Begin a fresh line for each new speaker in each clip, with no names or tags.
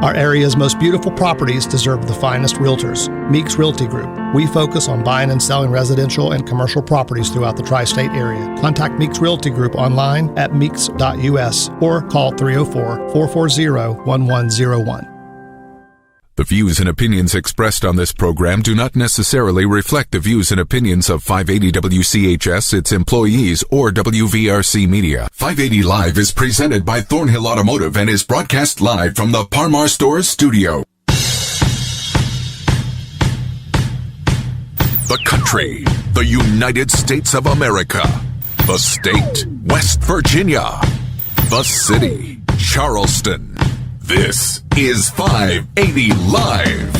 Our area's most beautiful properties deserve the finest realtors. Meeks Realty Group. We focus on buying and selling residential and commercial properties throughout the tri-state area. Contact Meeks Realty Group online at meeks.us or call 304-440-1101.
The views and opinions expressed on this program do not necessarily reflect the views and opinions of 580 WCHS, its employees, or WVRC Media. 580 Live is presented by Thornhill Automotive and is broadcast live from the Par Mar Stores Studio. The country, the United States of America. The state, West Virginia. The city, Charleston. This is 580 Live.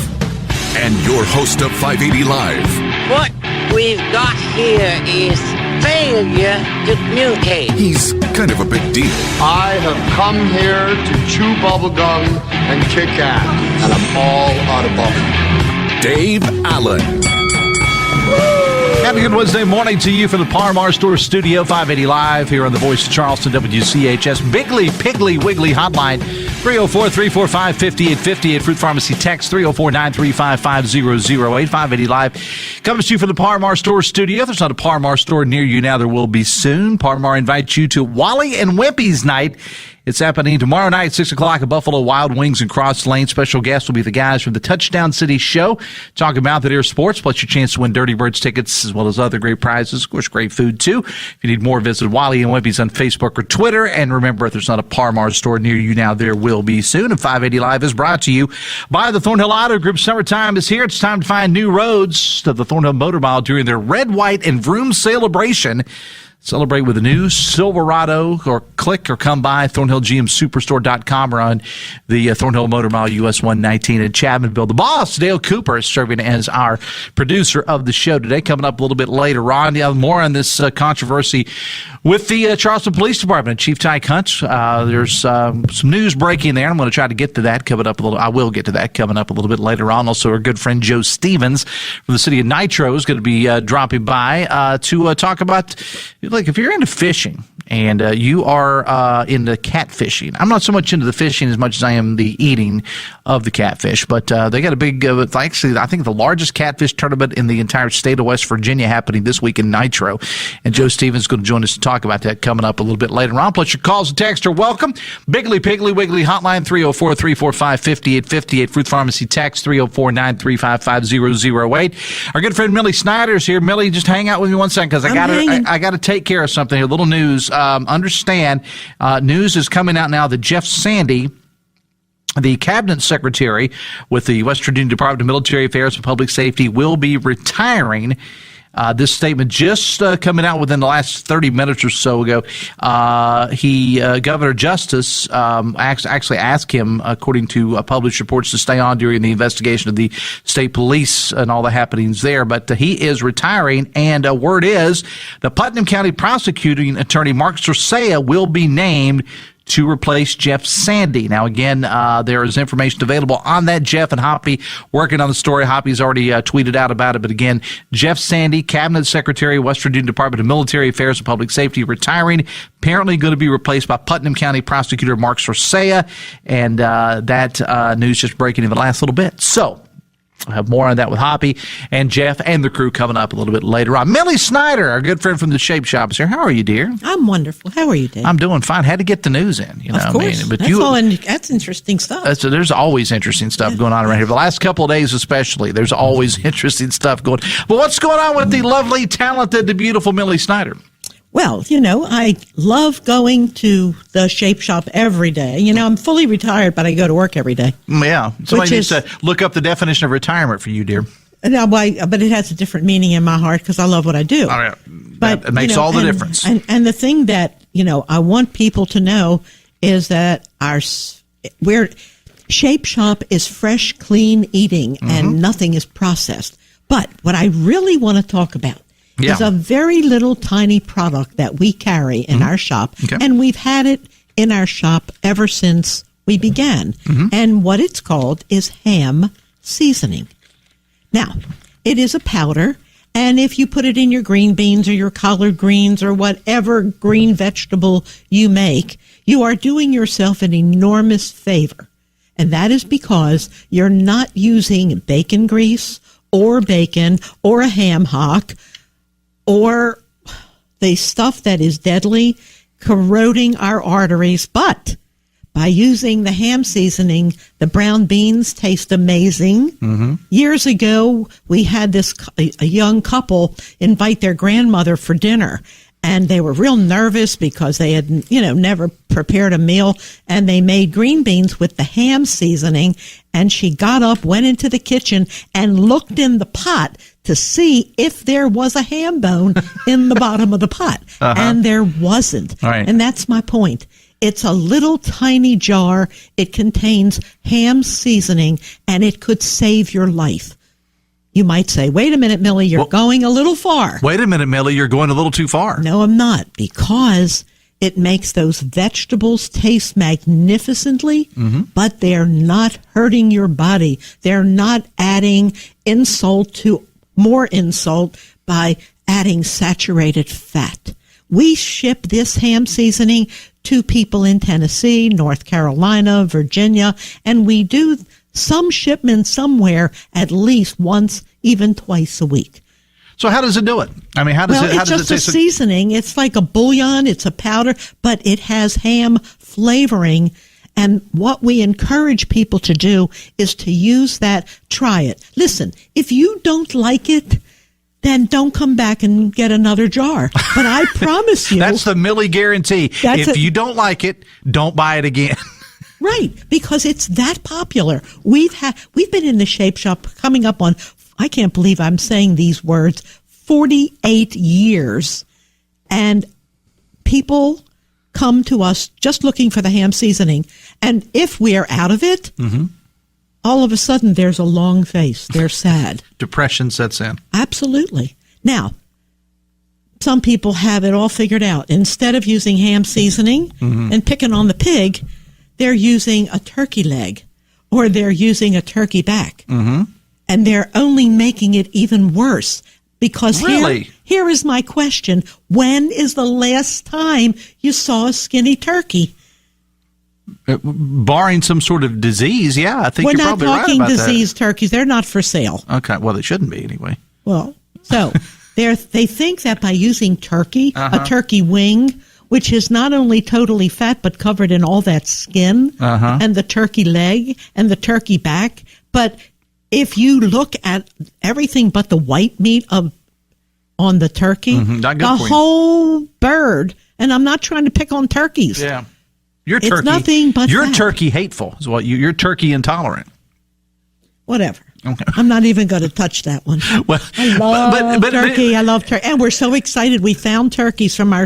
And your host of 580 Live.
What we've got here is failure to communicate.
He's kind of a big deal.
I have come here to chew bubblegum and kick ass. And I'm all out of bubblegum.
Dave Allen.
Happy good Wednesday morning to you from the Par Mar Stores Studio, 580 Live here on the Voice of Charleston, WCHS. Bigly, Piggly, Wiggly Hotline, 304-345-5858. Fruit Pharmacy text, 304-935-5008. 580 Live comes to you from the Par Mar Stores Studio. If there's not a Par Mar store near you now, there will be soon. Par Mar invites you to Wally and Wimpy's night. It's happening tomorrow night, 6 o'clock at Buffalo Wild Wings and Cross Lane. Special guests will be the guys from the Touchdown City Show, talking about their sports, plus your chance to win Dirty Birds tickets, as well as other great prizes. Of course, great food, too. If you need more, visit Wally and Wimpy's on Facebook or Twitter. And remember, if there's not a Par Mar store near you now, there will be soon. And 580 Live is brought to you by the Thornhill Autogroup. Summertime is here. It's time to find new roads to the Thornhill Motor Mile during their Red, White, and Vroom celebration. Celebrate with a new Silverado, or click or come by ThornhillGMSuperstore.com or on the Thornhill Motor Mile US 119 in Chapmanville. The boss, Dale Cooper, is serving as our producer of the show today. Coming up a little bit later on, more on this controversy with the Charleston Police Department. Chief Tyke Hunt, there's some news breaking there. I'm going to try to get to that coming up a little. I will get to that coming up a little bit later on. Also, our good friend Joe Stevens from the city of Nitro is going to be dropping by to talk about. Like, if you're into fishing and you are into catfishing, I'm not so much into the fishing as much as I am the eating of the catfish, but they got a big, actually, I think the largest catfish tournament in the entire state of West Virginia happening this week in Nitro. And Joe Stevens is going to join us to talk about that coming up a little bit later on. Plus, your calls and texts are welcome. Bigly, Piggly, Wiggly Hotline, 304-345-5858. Fruit Pharmacy text, 304-935-5008. Our good friend Millie Snyder is here. Millie, just hang out with me one second because I got to take care of something here. A little news. Understand, news is coming out now that Jeff Sandy, the cabinet secretary with the West Virginia Department of Military Affairs and Public Safety, will be retiring. This statement just coming out within the last 30 minutes or so ago. Governor Justice actually asked him, according to published reports, to stay on during the investigation of the state police and all the happenings there. But he is retiring, and word is the Putnam County prosecuting attorney Mark Sorcea will be named to replace Jeff Sandy. Now, again, there is information available on that. Jeff and Hoppy working on the story. Hoppy's already tweeted out about it. But again, Jeff Sandy, Cabinet Secretary, West Virginia Department of Military Affairs and Public Safety, retiring. Apparently going to be replaced by Putnam County Prosecutor Mark Sorcea. And that news just breaking in the last little bit. So I'll have more on that with Hoppy and Jeff and the crew coming up a little bit later on. Millie Snyder, our good friend from the Shape Shop, is here. How are you, dear?
I'm wonderful. How are you, Dave?
I'm doing fine. Had to get the news in. You know,
of course.
But
that's interesting stuff.
There's always interesting stuff going on around here. The last couple of days especially, there's always interesting stuff going on. But what's going on with the lovely, talented, the beautiful Millie Snyder?
Well, I love going to the Shape Shop every day. I'm fully retired, but I go to work every day.
Yeah. Somebody needs to look up the definition of retirement for you, dear.
No, but it has a different meaning in my heart because I love what I do.
All right. But it makes all the difference.
And the thing that, I want people to know is that Shape Shop is fresh, clean eating, and nothing is processed. But what I really want to talk about is a very little tiny product that we carry in our shop, and we've had it in our shop ever since we began. And what it's called is ham seasoning. Now, it is a powder, and if you put it in your green beans or your collard greens or whatever green vegetable you make, you are doing yourself an enormous favor. And that is because you're not using bacon grease or bacon or a ham hock or the stuff that is deadly, corroding our arteries. But by using the ham seasoning, the brown beans taste amazing. Mm-hmm. Years ago, we had a young couple invite their grandmother for dinner. And they were real nervous because they had, never prepared a meal. And they made green beans with the ham seasoning. And she got up, went into the kitchen, and looked in the pot to see if there was a ham bone in the bottom of the pot. Uh-huh. And there wasn't. Right. And that's my point. It's a little tiny jar. It contains ham seasoning, and it could save your life. You might say, wait a minute, Millie, you're going a little far.
Wait a minute, Millie, you're going a little too far.
No, I'm not, because it makes those vegetables taste magnificently, but they're not hurting your body. They're not adding insult to more insult by adding saturated fat. We ship this ham seasoning to people in Tennessee, North Carolina, Virginia, and we do some shipments somewhere at least once, even twice a week.
So how does it do it? I mean, how does it taste?
It's just a seasoning. It's like a bouillon. It's a powder, but it has ham flavoring. And what we encourage people to do is to use that. Try it. Listen, if you don't like it, then don't come back and get another jar. But I promise you.
That's the Millie guarantee. If you don't like it, don't buy it again.
Right, because it's that popular. We've been in the Shape Shop coming up on, I can't believe I'm saying these words, 48 years. And people come to us just looking for the ham seasoning. And if we are out of it, all of a sudden there's a long face. They're sad.
Depression sets in.
Absolutely. Now, some people have it all figured out. Instead of using ham seasoning and picking on the pig, they're using a turkey leg or they're using a turkey back. And they're only making it even worse because here is my question. When is the last time you saw a skinny turkey?
Barring some sort of disease, yeah, I think you're probably right about that.
We're not talking diseased turkeys. They're not for sale.
Okay, well, they shouldn't be anyway.
Well, so they think that by using turkey, a turkey wing, which is not only totally fat, but covered in all that skin, and the turkey leg and the turkey back. But if you look at everything but the white meat on the turkey, the whole bird, and I'm not trying to pick on turkeys.
Yeah. You're
fat.
turkey hateful is what you're turkey intolerant.
Whatever. Okay. I'm not even going to touch that one. Well, I love turkey. I love turkey, and we're so excited. We found turkeys from our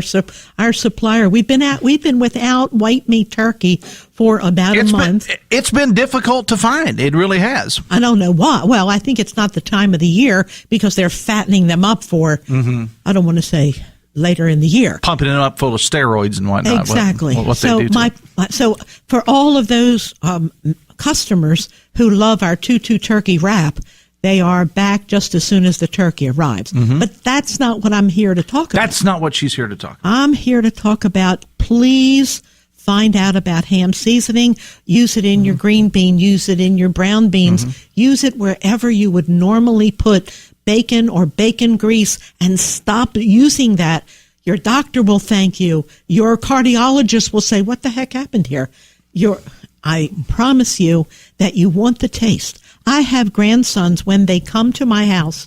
supplier. We've been without white meat turkey for about a month.
It's been difficult to find. It really has.
I don't know why. Well, I think it's not the time of the year because they're fattening them up for. I don't want to say later in the year,
pumping them up full of steroids and whatnot.
Exactly.
What
so
they do
so for all of those customers who love our 2-2 turkey wrap, they are back just as soon as the turkey arrives. But that's not what I'm here to talk about.
That's not what she's here to talk about.
I'm here to talk about, please find out about ham seasoning. Use it in your green bean. Use it in your brown beans. Use it wherever you would normally put bacon or bacon grease, and stop using that. Your doctor will thank you. Your cardiologist will say, what the heck happened here? I promise you that you want the taste. I have grandsons when they come to my house,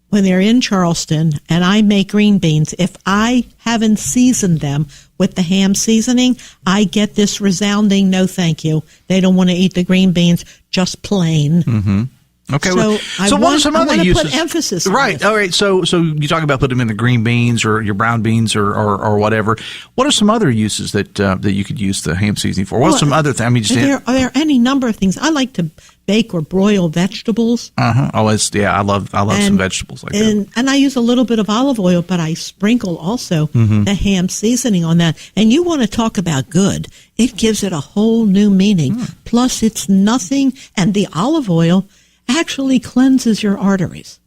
when they're in Charleston, and I make green beans. If I haven't seasoned them with the ham seasoning, I get this resounding no thank you. They don't want to eat the green beans, just plain.
Okay,
so what are some other uses? Put emphasis on
right.
this.
All right. So you talk about putting them in the green beans or your brown beans or whatever. What are some other uses that you could use the ham seasoning for? What are some other things? I mean,
there are any number of things. I like to bake or broil vegetables.
I love some vegetables like that.
And I use a little bit of olive oil, but I sprinkle also the ham seasoning on that. And you want to talk about good. It gives it a whole new meaning. Plus, it's nothing, and the olive oil actually cleanses your arteries.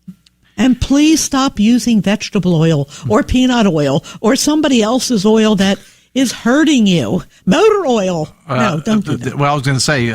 And please stop using vegetable oil or peanut oil or somebody else's oil that is hurting you. Motor oil. No, don't do that.
Well, I was going to say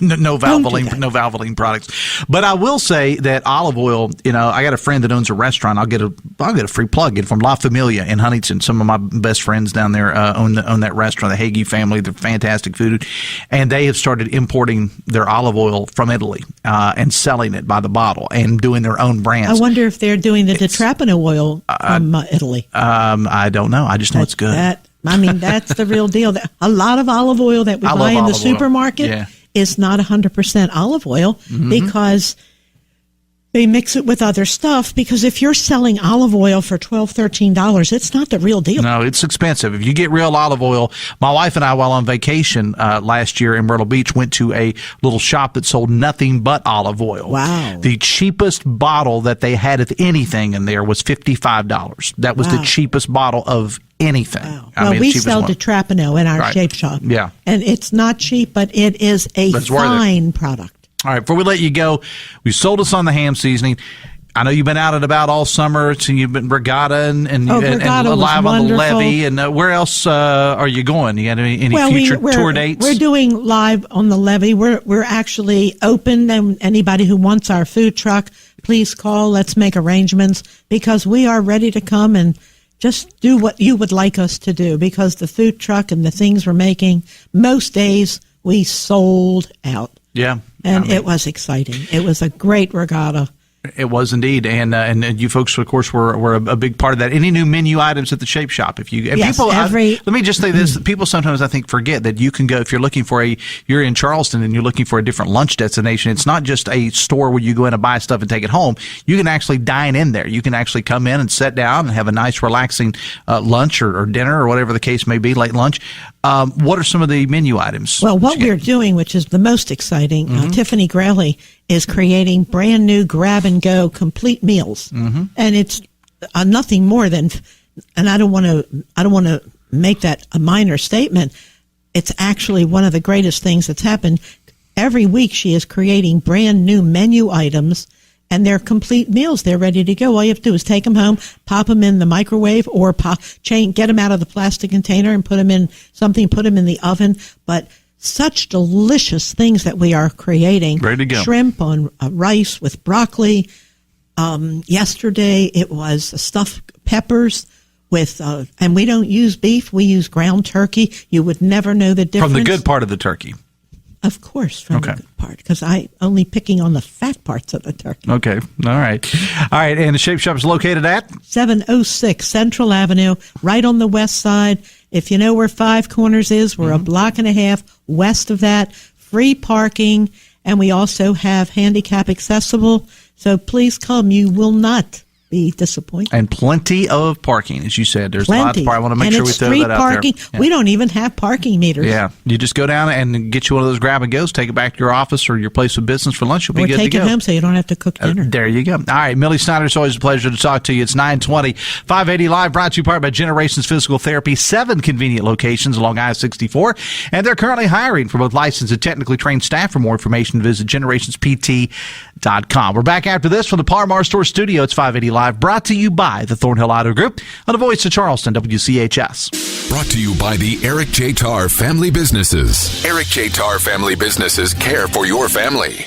no Valvoline products. But I will say that olive oil, I got a friend that owns a restaurant. I'll get a free plug. Get it from La Familia in Huntington. Some of my best friends down there own that restaurant, the Hagee family. They're fantastic food. And they have started importing their olive oil from Italy and selling it by the bottle and doing their own brands.
I wonder if they're doing the Detrapano oil from Italy.
I don't know. I just know it's good.
That's the real deal. A lot of olive oil that we buy in the supermarket is not 100% olive oil because they mix it with other stuff. Because if you're selling olive oil for $12, $13, it's not the real deal.
No, it's expensive. If you get real olive oil, my wife and I, while on vacation last year in Myrtle Beach, went to a little shop that sold nothing but olive oil.
Wow.
The cheapest bottle that they had of anything in there was $55. That was the cheapest bottle of anything.
Wow. We sell Detrapano in our shape shop.
Yeah.
And it's not cheap, but it is a fine product.
All right, before we let you go, you sold us on the ham seasoning. I know you've been out and about all summer, so you've been Regatta and live on the levee. And where else are you going? You got any future tour dates?
We're doing live on the levee. We're actually open, and anybody who wants our food truck, please call. Let's make arrangements because we are ready to come and just do what you would like us to do, because the food truck and the things we're making, most days we sold out.
Yeah.
And it was exciting. It was a great regatta.
It was indeed, and you folks, of course, were a big part of that. Any new menu items at the Shape Shop? Let me just say this: people sometimes I think forget that you can go if you're looking for you're in Charleston and you're looking for a different lunch destination. It's not just a store where you go in and buy stuff and take it home. You can actually dine in there. You can actually come in and sit down and have a nice, relaxing lunch or dinner or whatever the case may be, late lunch. What are some of the menu items?
Well, what we're doing, which is the most exciting, Tiffany Graley is creating brand new grab-and-go complete meals, and it's nothing more than. And I don't want to make that a minor statement. It's actually one of the greatest things that's happened. Every week, she is creating brand new menu items, and they're complete meals. They're ready to go. All you have to do is take them home, pop them in the microwave, or get them out of the plastic container and put them in something. Put them in the oven, but. Such delicious things that we are creating.
Ready to go.
Shrimp on rice with broccoli. Yesterday it was stuffed peppers with, and we don't use beef. We use ground turkey. You would never know the difference.
From the good part of the turkey.
Of course, from the good part, because I only picking on the fat parts of the turkey.
Okay. All right. And the Shape Shop is located at?
706 Central Avenue, right on the west side. If you know where Five Corners is, we're a block and a half west of that. Free parking, and we also have handicap accessible. So please come. You will not be disappointed.
And plenty of parking, as you said. There's lots of parking. I want to make sure we throw that out there.
Yeah. We don't even have parking meters.
Yeah. You just go down and get you one of those grab and goes, take it back to your office or your place of business for lunch. You'll be good to go.
Or take it home so you don't have to cook dinner.
There you go. All right. Millie Snyder, it's always a pleasure to talk to you. It's 9:20. 580 Live, brought to you part by Generations Physical Therapy, 7 convenient locations along I-64. And they're currently hiring for both licensed and technically trained staff. For more information, visit generationspt.com. We're back after this from the Par Mar Stores Studio. It's 580 Live, brought to you by the Thornhill Autogroup on the voice of Charleston, WCHS.
Brought to you by the Eric J. Tarr Family Businesses. Eric J. Tarr Family Businesses care for your family.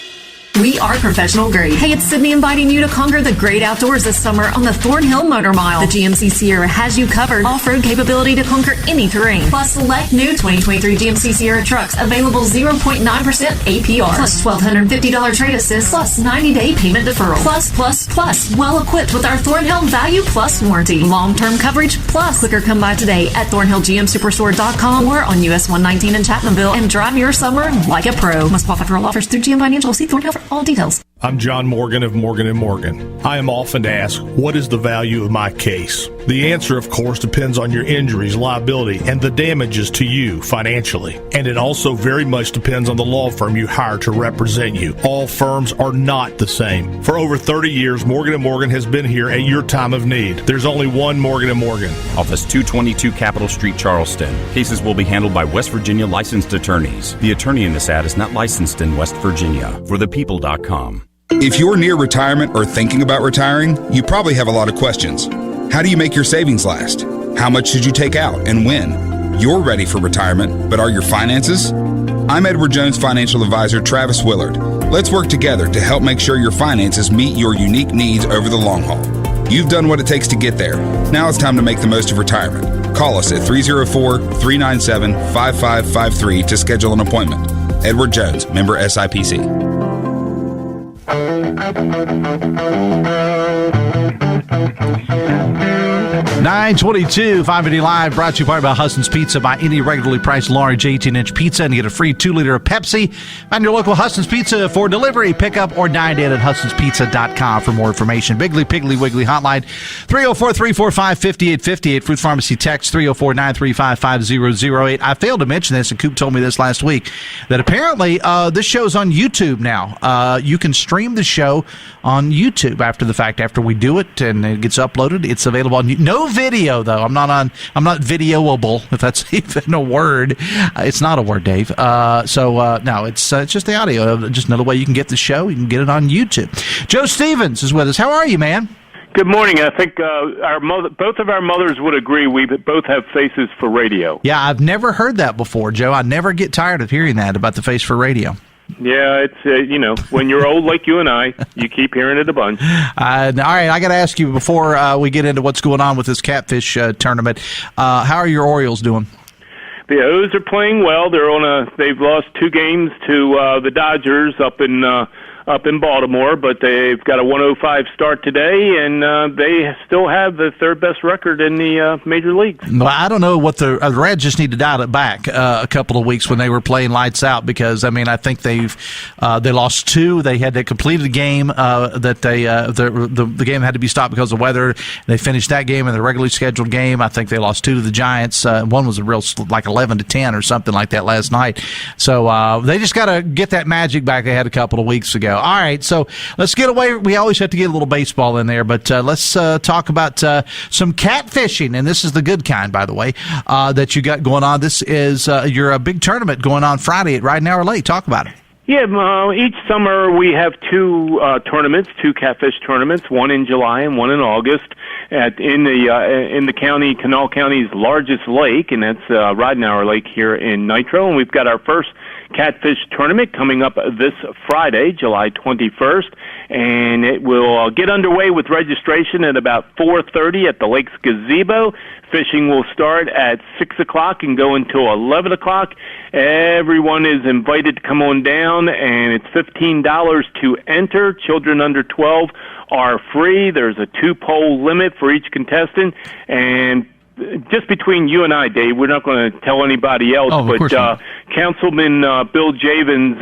We are professional grade. Hey, it's Sydney inviting you to conquer the great outdoors this summer on the Thornhill Motor Mile. The GMC Sierra has you covered. Off-road capability to conquer any terrain. Plus, select new 2023 GMC Sierra trucks available 0.9% APR. Plus $1,250 trade assist. Plus 90-day payment deferral. Plus. Well equipped with our Thornhill Value Plus warranty. Long-term coverage plus. Quicker come by today at ThornhillGMSuperstore.com or on US 119 in Chapmanville and drive your summer like a pro. Must qualify for all offers through GM Financial. See Thornhill for all details.
I'm John Morgan of Morgan & Morgan. I am often asked, what is the value of my case? The answer, of course, depends on your injuries, liability, and the damages to you financially. And it also very much depends on the law firm you hire to represent you. All firms are not the same. For over 30 years, Morgan & Morgan has been here at your time of need. There's only one Morgan & Morgan.
Office 222 Capitol Street, Charleston. Cases will be handled by West Virginia licensed attorneys. The attorney in this ad is not licensed in West Virginia. ForThePeople.com.
If you're near retirement or thinking about retiring, you probably have a lot of questions. How do you make your savings last? How much should you take out and when? You're ready for retirement, but are your finances? I'm Edward Jones financial advisor Travis Willard. Let's work together to help make sure your finances meet your unique needs over the long haul. You've done what it takes to get there. Now it's time to make the most of retirement. Call us at 304-397-5553 to schedule an appointment. Edward Jones, member SIPC.
922 580 Live, brought to you by Hudson's Pizza. Buy any regularly priced large 18-inch pizza and get a free 2-liter of Pepsi. Find your local Hudson's Pizza for delivery, pickup, or dine in at Hudson'sPizza.com for more information. Biggly, Piggly, Wiggly hotline, 304-345-5858. Fruit Pharmacy text, 304-935-5008. I failed to mention this, and Coop told me this last week, that apparently this show's on YouTube now. You can stream the show on YouTube after the fact, after we do it, and it gets uploaded. It's available on YouTube. No video, though. I'm not videoable, if that's even a word. It's not a word, Dave. No, it's just the audio. Just another way you can get the show. You can get it on YouTube. Joe Stevens is with us. How are you, man?
Good morning. I think both of our mothers would agree we both have faces for radio.
Yeah, I've never heard that before, Joe. I never get tired of hearing that about the face for radio.
Yeah, it's, when you're old like you and I, you keep hearing it a bunch.
All right, I got to ask you before we get into what's going on with this Catfish Tournament, how are your Orioles doing?
The O's are playing well. They've lost 2 games to the Dodgers up in Baltimore, but they've got a 105 start today, and they still have the third best record in the major leagues.
Well, I don't know what the Reds just need to dial it back a couple of weeks when they were playing lights out, because I think they lost 2. They had to complete a game that the game had to be stopped because of weather. They finished that game in the regularly scheduled game. I think they lost 2 to the Giants. One was a real 11-10 or something like that last night. So they just got to get that magic back they had a couple of weeks ago. All right, so let's get away. We always have to get a little baseball in there, but let's talk about some catfishing, and this is the good kind, by the way, that you got going on. This is your big tournament going on Friday at Ride Now or Late. Talk about it.
Yeah, each summer we have 2 tournaments, 2 catfish tournaments, one in July and one in August in the county, Kanawha County's largest lake, and that's Ridenour Lake here in Nitro. And we've got our first catfish tournament coming up this Friday, July 21st, and it will get underway with registration at about 4:30 at the lake's gazebo. Fishing will start at 6 o'clock and go until 11 o'clock. Everyone is invited to come on down, and it's $15 to enter. Children under 12 are free. There's a 2-pole limit for each contestant, and just between you and I, Dave, we're not going to tell anybody else, but Councilman Bill Javins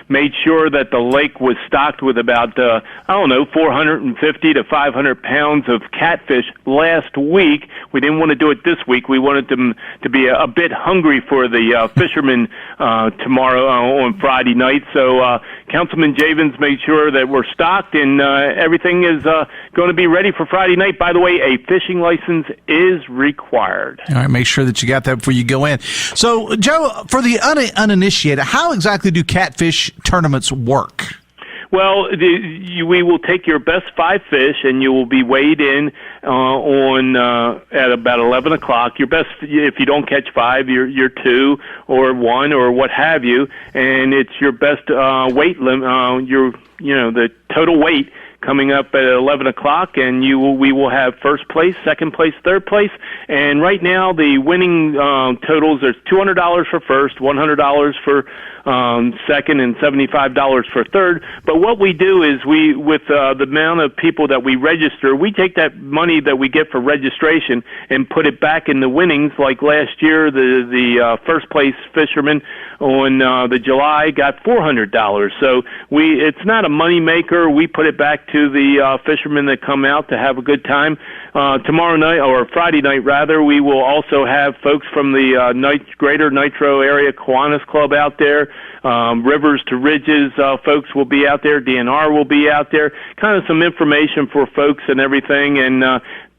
made sure that the lake was stocked with about, 450 to 500 pounds of catfish last week. We didn't want to do it this week. We wanted them to be a bit hungry for the fishermen tomorrow on Friday night. So Councilman Javins made sure that we're stocked, and everything is going to be ready for Friday night. By the way, a fishing license is required.
All right, make sure that you got that before you go in. So, Joe, for the uninitiated, how exactly do catfish tournaments work?
Well, we will take your best 5 fish, and you will be weighed in at about 11 o'clock. Your best, if you don't catch 5, you're 2 or 1 or what have you, and it's your best weight limit. The total weight coming up at 11 o'clock, and we will have first place, second place, third place. And right now, the winning totals are $200 for first, $100 for second, and $75 for third. But what we do is with the amount of people that we register, we take that money that we get for registration and put it back in the winnings. Like last year, the first place fisherman on the July got $400. So it's not a money maker. We put it back to the fishermen that come out to have a good time. Tomorrow night, or Friday night rather, we will also have folks from the Greater Nitro Area Kiwanis Club out there. Rivers to Ridges folks will be out there. DNR will be out there. Kind of some information for folks and everything. And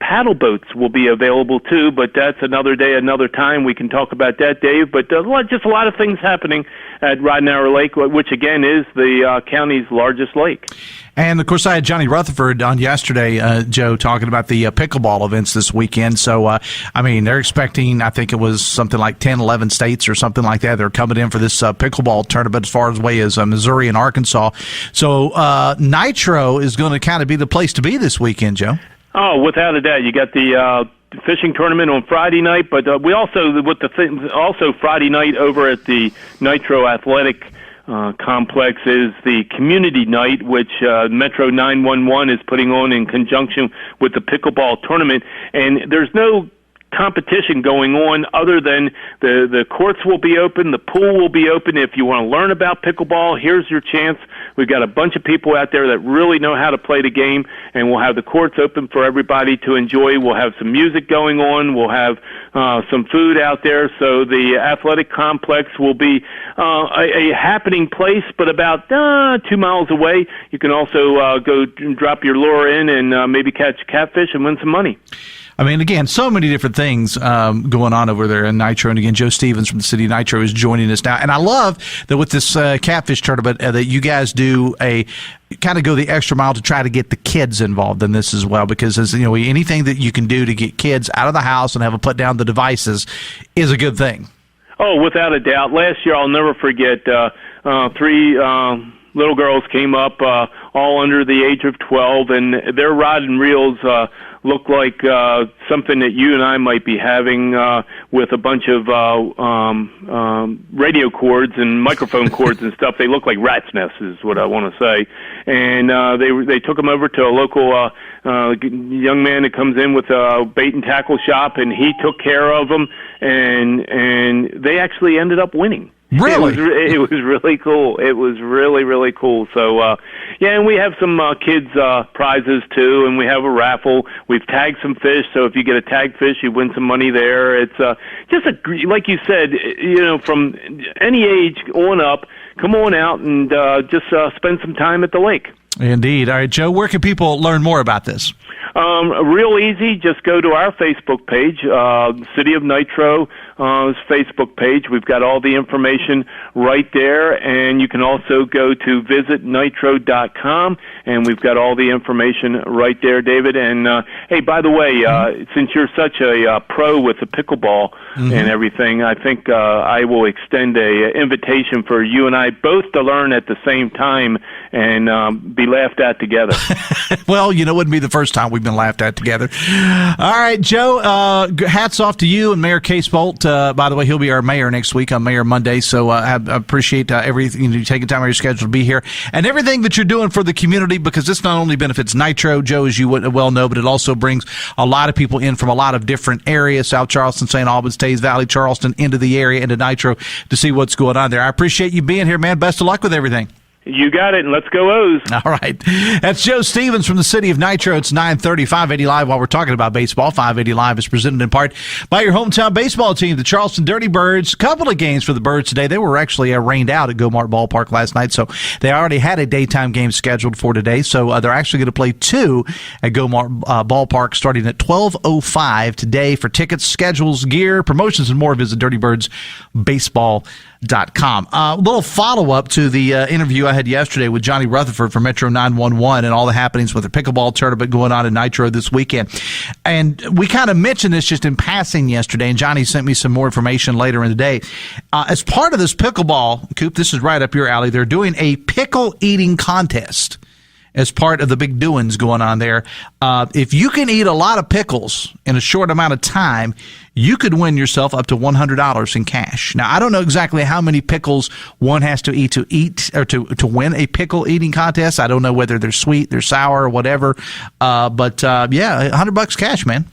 paddle boats will be available too, but that's another day, another time. We can talk about that, Dave. But just a lot of things happening at Roddenauer Lake, which again is the county's largest lake.
And, of course, I had Johnny Rutherford on yesterday, Joe, talking about the pickleball events this weekend. So, they're expecting, I think it was something like 10, 11 states or something like that. They're coming in for this pickleball tournament as far away as Missouri and Arkansas. So, Nitro is going to kind of be the place to be this weekend, Joe.
Oh, without a doubt. You got the fishing tournament on Friday night, but we also, also Friday night over at the Nitro Athletic complex is the community night, which Metro 911 is putting on in conjunction with the pickleball tournament. And there's no competition going on other than the courts will be open, the pool will be open. If you want to learn about pickleball, here's your chance. We've got a bunch of people out there that really know how to play the game, and we'll have the courts open for everybody to enjoy. We'll have some music going on. We'll have some food out there. So the athletic complex will be a happening place, but about 2 miles away. You can also go drop your lure in and maybe catch catfish and win some money.
I mean, again, so many different things going on over there in Nitro. And again, Joe Stevens from the city of Nitro is joining us now. And I love that with this catfish tournament that you guys do kind of go the extra mile to try to get the kids involved in this as well. Because, as you know, anything that you can do to get kids out of the house and have them put down the devices is a good thing.
Oh, without a doubt. Last year, I'll never forget, 3 little girls came up all under the age of 12, and their rod and reels look like something that you and I might be having with a bunch of radio cords and microphone cords and stuff. They look like rat's nests is what I want to say. And they took them over to a local young man that comes in with a bait and tackle shop, and he took care of them, and they actually ended up winning.
Really?
It was really cool. It was really, really cool. So, and we have some kids' prizes, too, and we have a raffle. We've tagged some fish, so if you get a tagged fish, you win some money there. It's just, like you said, from any age on up, come on out and just spend some time at the lake.
Indeed. All right, Joe, where can people learn more about this?
Real easy. Just go to our Facebook page, City of Nitro's Facebook page. We've got all the information right there, and you can also go to visitnitro.com, and we've got all the information right there, David. And, hey, by the way, since you're such a pro with the pickleball and everything, I think I will extend a invitation for you and I both to learn at the same time and be laughed at together.
Well, it wouldn't be the first time we've been laughed at together. All right, Joe, hats off to you and Mayor Case Bolt. By the way, he'll be our mayor next week on Mayor Monday, so I appreciate everything, you taking time out of your schedule to be here and everything that you're doing for the community, because this not only benefits Nitro, Joe, as you well know, but it also brings a lot of people in from a lot of different areas, South Charleston, St. Albans, Tays Valley, Charleston, into the area, into Nitro, to see what's going on there. I appreciate you being here, man. Best of luck with everything.
You got it, and let's go O's.
All right. That's Joe Stevens from the city of Nitro. It's 9:30, 580 Live. While we're talking about baseball, 580 Live is presented in part by your hometown baseball team, the Charleston Dirty Birds. A couple of games for the Birds today. They were actually rained out at Go-Mart Ballpark last night, so they already had a daytime game scheduled for today. So they're actually going to play 2 at Go-Mart Ballpark starting at 12:05 today. For tickets, schedules, gear, promotions, and more, visit dirtybirdsbaseball.com. A little follow-up to the interview I had yesterday with Johnny Rutherford from Metro 911 and all the happenings with the pickleball tournament going on in Nitro this weekend. And we kind of mentioned this just in passing yesterday, and Johnny sent me some more information later in the day. As part of this pickleball, Coop, this is right up your alley, they're doing a pickle eating contest as part of the big doings going on there. If you can eat a lot of pickles in a short amount of time, you could win yourself up to $100 in cash. Now, I don't know exactly how many pickles one has to eat or to win a pickle eating contest. I don't know whether they're sweet, they're sour, or whatever. But $100 cash, man.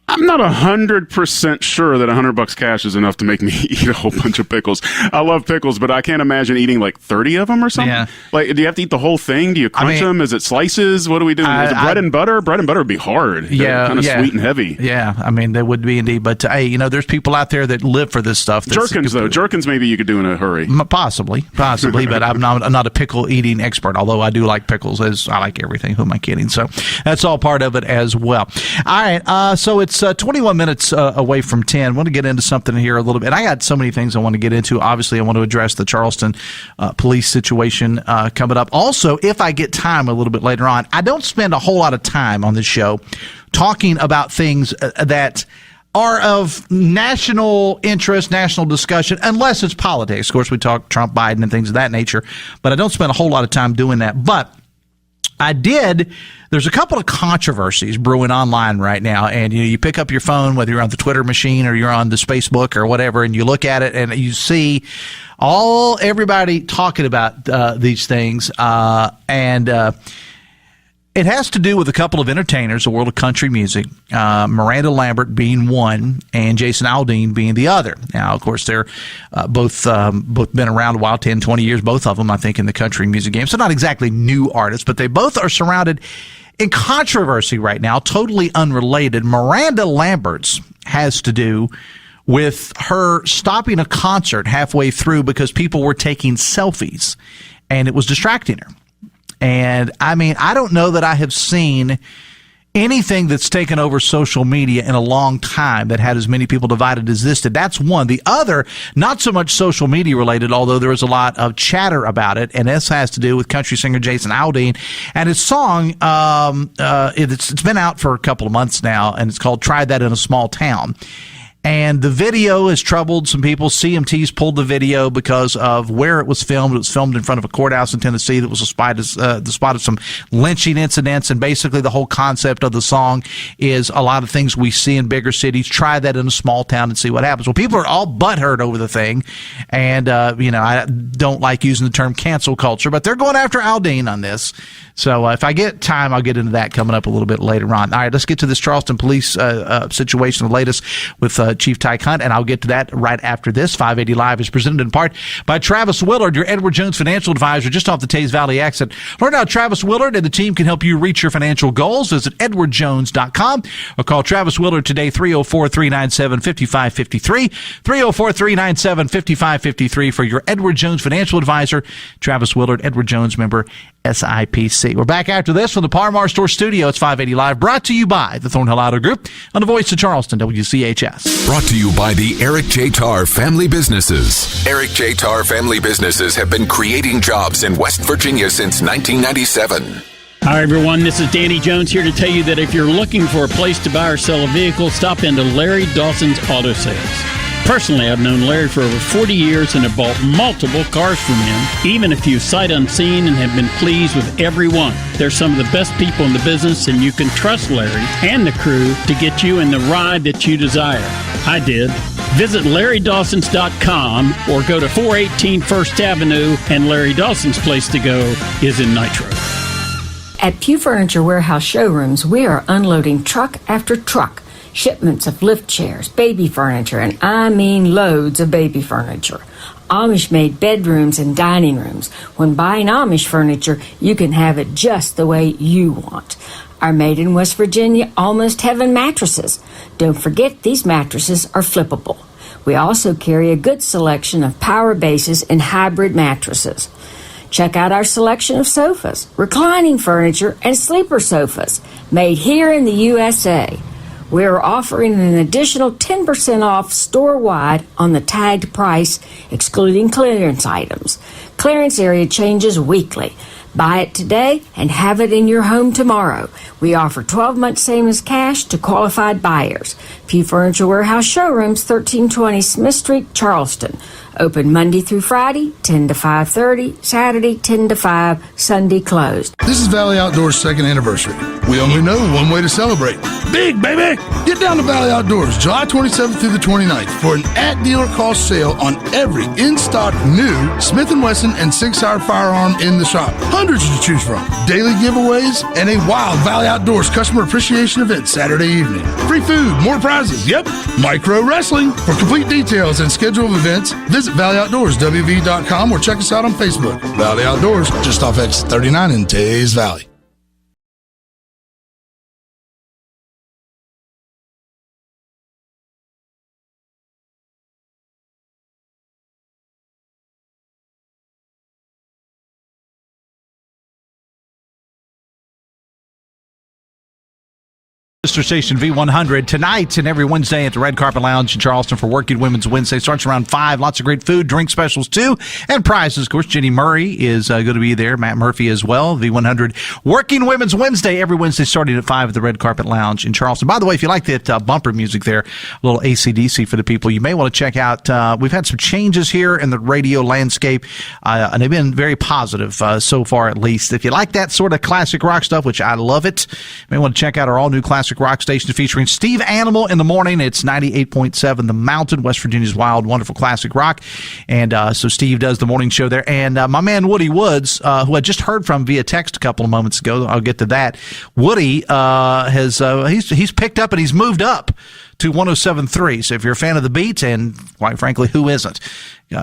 I'm not 100% sure that $100 cash is enough to make me eat a whole bunch of pickles. I love pickles, but I can't imagine eating like 30 of them or something. Yeah. Like, do you have to eat the whole thing? Do you crunch them? Is it slices? What do we do? Is it bread and butter? Bread and butter would be hard. They're kind of sweet and heavy.
Yeah, I mean, they would be indeed. But, hey, there's people out there that live for this stuff.
Gherkins, though. Gherkins maybe you could do in a hurry.
Possibly. But I'm not a pickle eating expert, although I do like pickles, as I like everything. Who am I kidding? So that's all part of it as well. All right, so it's 21 minutes away from 10. I want to get into something here a little bit. I got so many things I want to get into. Obviously, I want to address the Charleston police situation coming up. Also, if I get time a little bit later on, I don't spend a whole lot of time on this show talking about things that are of national interest, national discussion, unless it's politics. Of course, we talk Trump, Biden, and things of that nature, but I don't spend a whole lot of time doing that. But I did. There's a couple of controversies brewing online right now, and you pick up your phone, whether you're on the Twitter machine or you're on the Facebook or whatever, and you look at it and you see everybody talking about these things, and it has to do with a couple of entertainers, the world of country music, Miranda Lambert being one and Jason Aldean being the other. Now, of course, they're both been around a while, 10, 20 years, both of them, I think, in the country music game. So not exactly new artists, but they both are surrounded in controversy right now, totally unrelated. Miranda Lambert's has to do with her stopping a concert halfway through because people were taking selfies, and it was distracting her. And, I mean, I don't know that I have seen anything that's taken over social media in a long time that had as many people divided as this did. That's one. The other, not so much social media related, although there is a lot of chatter about it, and this has to do with country singer Jason Aldean and his song. It's been out for a couple of months now, and it's called Try That in a Small Town. And the video has troubled some people. CMT's pulled the video because of where it was filmed. It was filmed in front of a courthouse in Tennessee that was the spot of some lynching incidents. And basically the whole concept of the song is a lot of things we see in bigger cities. Try that in a small town and see what happens. Well, people are all butthurt over the thing. And, I don't like using the term cancel culture, but they're going after Aldean on this. So if I get time, I'll get into that coming up a little bit later on. All right, let's get to this Charleston police situation, the latest with Chief Tyke Hunt, and I'll get to that right after this. 580 Live is presented in part by Travis Willard, your Edward Jones financial advisor, just off the Taze Valley exit. Learn how Travis Willard and the team can help you reach your financial goals. Visit edwardjones.com or call Travis Willard today, 304-397-5553, 304-397-5553 for your Edward Jones financial advisor, Travis Willard, Edward Jones member, SIPC. We're back after this from the Par Mar Stores Studio. It's 580 Live, brought to you by the Thornhill Autogroup on the Voice of Charleston, WCHS.
Brought to you by the Eric J. Tarr Family Businesses. Eric J. Tarr Family Businesses have been creating jobs in West Virginia since 1997.
Hi, everyone. This is Danny Jones here to tell you that if you're looking for a place to buy or sell a vehicle, stop into Larry Dawson's Auto Sales. Personally, I've known Larry for over 40 years and have bought multiple cars from him, even a few sight unseen, and have been pleased with every one. They're some of the best people in the business, and you can trust Larry and the crew to get you in the ride that you desire. I did. Visit LarryDawsons.com or go to 418 First Avenue, and Larry Dawson's place to go is in Nitro.
At Pew Furniture Warehouse Showrooms, we are unloading truck after truck. Shipments of lift chairs, baby furniture, and I mean loads of baby furniture. Amish-made bedrooms and dining rooms. When buying Amish furniture, you can have it just the way you want. Our made in West Virginia Almost Heaven mattresses. Don't forget these mattresses are flippable. We also carry a good selection of power bases and hybrid mattresses. Check out our selection of sofas, reclining furniture, and sleeper sofas, made here in the USA. We're offering an additional 10% off store-wide on the tagged price, excluding clearance items. Clearance area changes weekly. Buy it today and have it in your home tomorrow. We offer 12 months same as cash to qualified buyers. Pew Furniture Warehouse Showrooms, 1320 Smith Street, Charleston. Open Monday through Friday, 10 to 5:30, Saturday, 10 to 5, Sunday closed.
This is Valley Outdoors' second anniversary. We only know one way to celebrate. Big, baby! Get down to Valley Outdoors July 27th through the 29th for an at-dealer cost sale on every in-stock new Smith & Wesson and Sig Sauer firearm in the shop. Hundreds to choose from. Daily giveaways and a wild Valley Outdoors customer appreciation event Saturday evening. Free food, more prizes, yep. Micro wrestling. For complete details and schedule of events, visit ValleyOutdoorsWV.com or check us out on Facebook. Valley Outdoors, just off exit 39 in Tays Valley.
Sister Station V100 tonight and every Wednesday at the Red Carpet Lounge in Charleston for Working Women's Wednesday. Starts around 5. Lots of great food, drink specials too, and prizes. Of course, Jenny Murray is going to be there. Matt Murphy as well. V100 Working Women's Wednesday every Wednesday starting at 5 at the Red Carpet Lounge in Charleston. By the way, if you like that bumper music there, a little AC/DC for the people, you may want to check out. We've had some changes here in the radio landscape, and they've been very positive so far, at least. If you like that sort of classic rock stuff, which I love it, you may want to check out our all-new classic rock station featuring Steve Animal in the morning. It's 98.7 The Mountain, West Virginia's wild, wonderful classic rock. And so Steve does the morning show there. And my man Woody Woods, who I just heard from via text a couple of moments ago, I'll get to that. Woody has he's picked up and he's moved up to 107.3. So if you're a fan of the beat, and quite frankly, who isn't?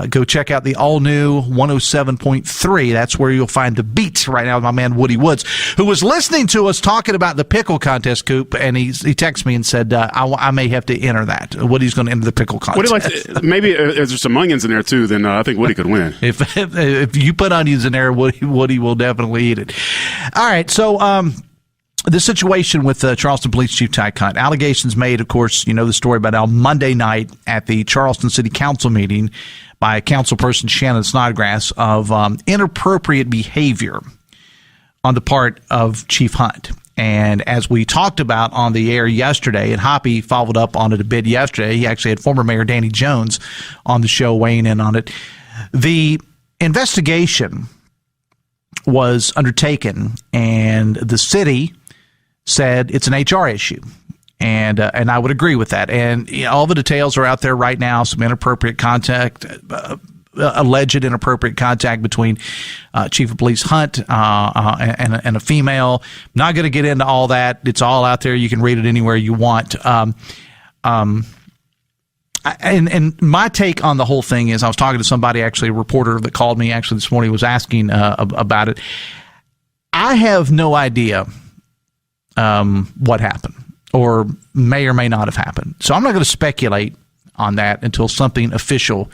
Go check out the all-new 107.3. That's where you'll find the beat right now with my man Woody Woods, who was listening to us talking about the pickle contest, Coop, and he texted me and said, I may have to enter that. Woody's going to enter the pickle contest.
Woody maybe if there's some onions in there, too, then I think Woody could win.
If you put onions in there, Woody will definitely eat it. All right, so the situation with Charleston Police Chief Ty Cunt. Allegations made, of course, you know the story about on Monday night at the Charleston City Council meeting by councilperson Shannon Snodgrass of inappropriate behavior on the part of Chief Hunt. And as we talked about on the air yesterday, and Hoppy followed up on it a bit yesterday, he actually had former Mayor Danny Jones on the show weighing in on it. The investigation was undertaken, and the city said it's an HR issue, and I would agree with that. And all the details are out there right now. Some inappropriate contact, alleged inappropriate contact between Chief of Police Hunt and a female. Not going to get into all that. It's all out there. You can read it anywhere you want. And my take on the whole thing is, I was talking to somebody, actually a reporter that called me actually this morning, was asking about it. I have no idea what happened, or may or may not have happened. So I'm not going to speculate on that until something official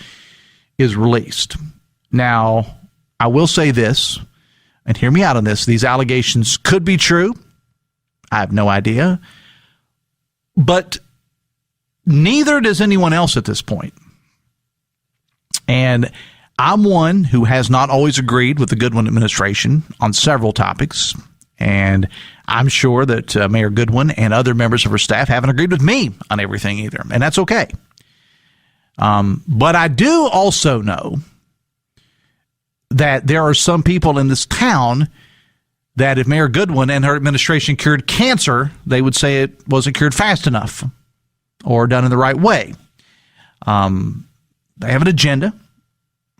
is released. Now, I will say this, and hear me out on this. These allegations could be true. I have no idea. But neither does anyone else at this point. And I'm one who has not always agreed with the Goodwin administration on several topics. And I'm sure that Mayor Goodwin and other members of her staff haven't agreed with me on everything either. And that's okay. But I do also know that there are some people in this town that if Mayor Goodwin and her administration cured cancer, they would say it wasn't cured fast enough or done in the right way. They have an agenda,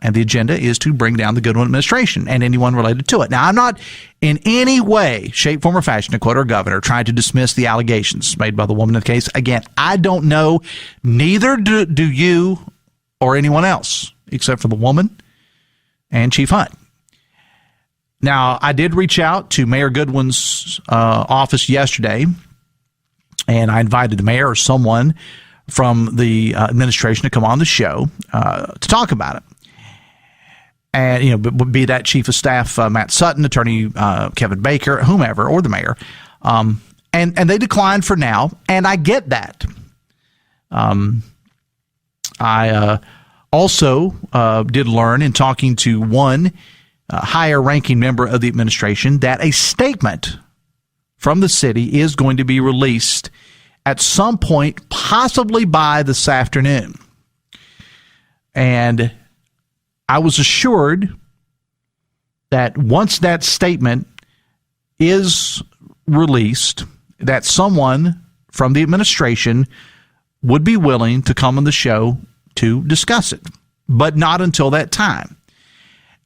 and the agenda is to bring down the Goodwin administration and anyone related to it. Now, I'm not in any way, shape, form, or fashion, to quote our governor, trying to dismiss the allegations made by the woman in the case. Again, I don't know. Neither do you or anyone else, except for the woman and Chief Hunt. Now, I did reach out to Mayor Goodwin's office yesterday, and I invited the mayor or someone from the administration to come on the show to talk about it. And, be that Chief of Staff Matt Sutton, Attorney Kevin Baker, whomever, or the mayor. And they declined for now, and I get that. I also did learn in talking to one higher-ranking member of the administration that a statement from the city is going to be released at some point, possibly by this afternoon. And I was assured that once that statement is released, that someone from the administration would be willing to come on the show to discuss it, but not until that time.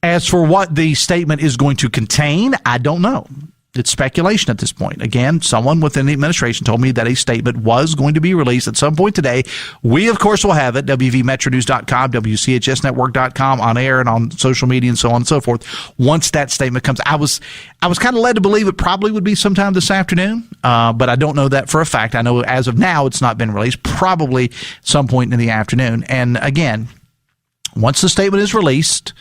As for what the statement is going to contain, I don't know. It's speculation at this point. Again, someone within the administration told me that a statement was going to be released at some point today. We, of course, will have it. WVMetroNews.com, WCHSNetwork.com, on air and on social media and so on and so forth. Once that statement comes, I was kind of led to believe it probably would be sometime this afternoon, but I don't know that for a fact. I know as of now it's not been released, probably some point in the afternoon. And again, once the statement is released,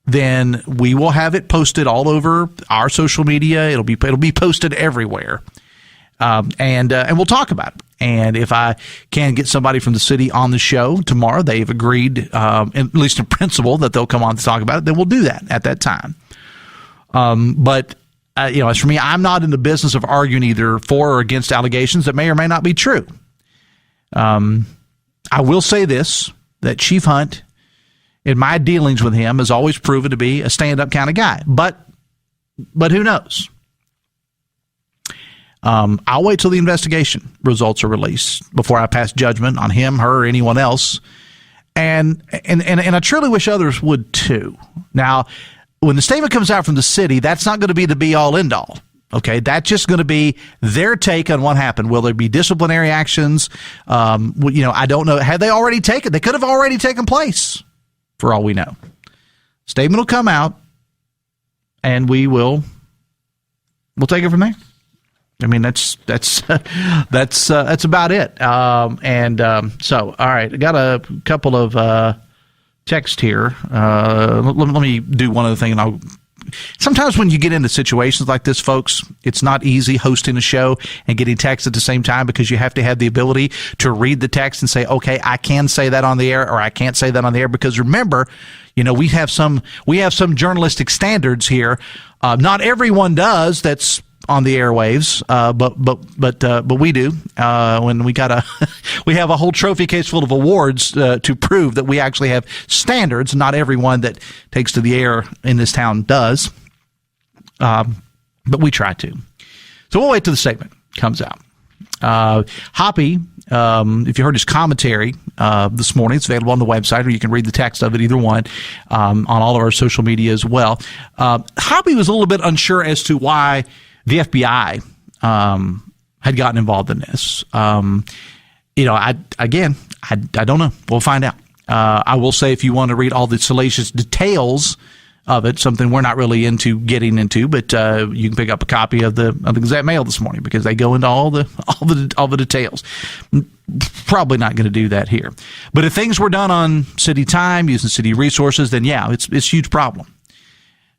then we will have it posted all over our social media. It'll be posted everywhere, and we'll talk about it. And if I can get somebody from the city on the show tomorrow, they've agreed, at least in principle, that they'll come on to talk about it. Then we'll do that at that time. But as for me, I'm not in the business of arguing either for or against allegations that may or may not be true. I will say this: that Chief Hunt, in my dealings with him, has always proven to be a stand-up kind of guy. But who knows? I'll wait till the investigation results are released before I pass judgment on him, her, or anyone else. And I truly wish others would too. Now, when the statement comes out from the city, that's not going to be the be-all, end-all. Okay, that's just going to be their take on what happened. Will there be disciplinary actions? I don't know. Have they already taken? They could have already taken place, for all we know. Statement will come out, and we'll take it from there. I mean, that's about it. So, all right, I got a couple of texts here. Let me do one other thing, and sometimes when you get into situations like this, folks, it's not easy hosting a show and getting text at the same time, because you have to have the ability to read the text and say, okay, I can say that on the air, or I can't say that on the air. Because remember, we have some journalistic standards here. Not everyone does. That's on the airwaves, but we do. When we have a whole trophy case full of awards to prove that we actually have standards. Not everyone that takes to the air in this town does, but we try to. So we'll wait till the statement comes out. Hoppy, if you heard his commentary this morning, it's available on the website, or you can read the text of it, either one, on all of our social media as well. Hoppy was a little bit unsure as to why the FBI had gotten involved in this. I don't know. We'll find out. I will say, if you want to read all the salacious details of it, something we're not really into getting into, but you can pick up a copy of the Gazette-Mail this morning, because they go into all the details. Probably not going to do that here. But if things were done on city time, using city resources, then yeah, it's a huge problem.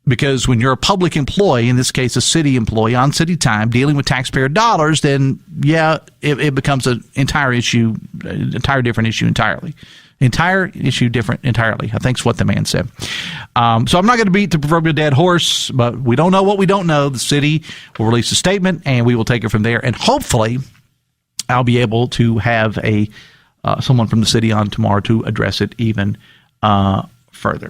Because when you're a public employee, in this case a city employee, on city time, dealing with taxpayer dollars, then yeah, it becomes an entire different issue entirely. Entire issue different entirely, I think's what the man said. So I'm not going to beat the proverbial dead horse, but we don't know what we don't know. The city will release a statement, and we will take it from there. And hopefully I'll be able to have someone from the city on tomorrow to address it even further.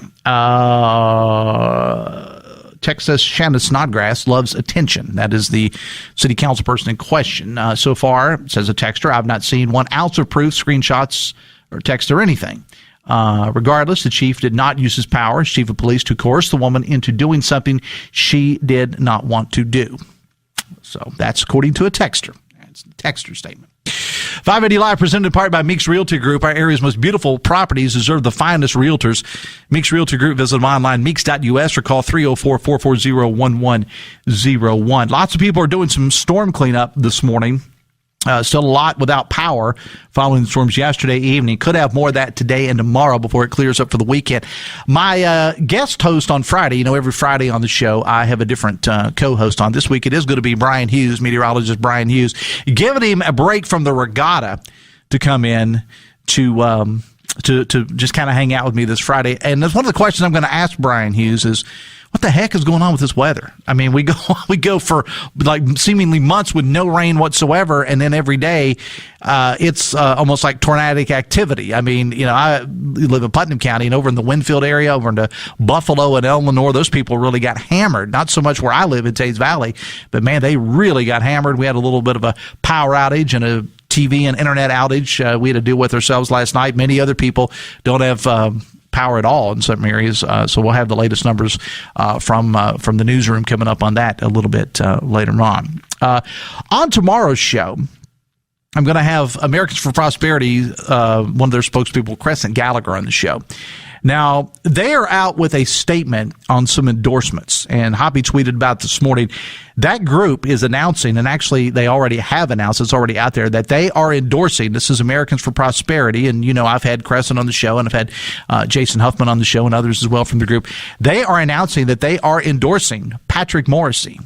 Text says Shannon Snodgrass loves attention. That is the city council person in question. So far, says a texter, I've not seen 1 ounce of proof, screenshots, or text or anything. Regardless, the chief did not use his power as chief of police to coerce the woman into doing something she did not want to do. So that's according to a texter. That's the texter statement. 580 Live, presented in part by Meeks Realty Group. Our area's most beautiful properties deserve the finest realtors. Meeks Realty Group. Visit them online, meeks.us, or call 304-440-1101. Lots of people are doing some storm cleanup this morning. Still a lot without power following the storms yesterday evening. Could have more of that today and tomorrow before it clears up for the weekend. My guest host on Friday, every Friday on the show, I have a different co-host on. This week it is going to be Brian Hughes, meteorologist Brian Hughes, giving him a break from the regatta to come in to just kind of hang out with me this Friday. And that's one of the questions I'm going to ask Brian Hughes is, what the heck is going on with this weather? I mean, we go for like seemingly months with no rain whatsoever, and then every day it's almost like tornadic activity. I mean, I live in Putnam County, and over in the Winfield area, over into Buffalo and Eleanor, those people really got hammered. Not so much where I live in Thames Valley, but man, they really got hammered. We had a little bit of a power outage and a TV and internet outage we had to deal with ourselves last night. Many other people don't have power at all in some areas, so we'll have the latest numbers from the newsroom coming up on that a little bit later on. On tomorrow's show, I'm going to have Americans for Prosperity, one of their spokespeople, Crescent Gallagher, on the show. Now, they are out with a statement on some endorsements, and Hoppy tweeted about this morning. That group is announcing, and actually they already have announced, it's already out there, that they are endorsing, this is Americans for Prosperity, and I've had Crescent on the show, and I've had Jason Huffman on the show, and others as well from the group. They are announcing that they are endorsing Patrick Morrisey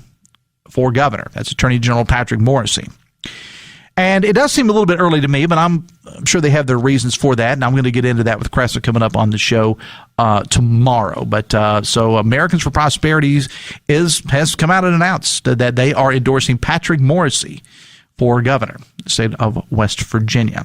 for governor. That's Attorney General Patrick Morrisey. And it does seem a little bit early to me, but I'm sure they have their reasons for that, and I'm going to get into that with Crescent coming up on the show tomorrow. But so Americans for Prosperity has come out and announced that they are endorsing Patrick Morrisey for governor, the state of West Virginia.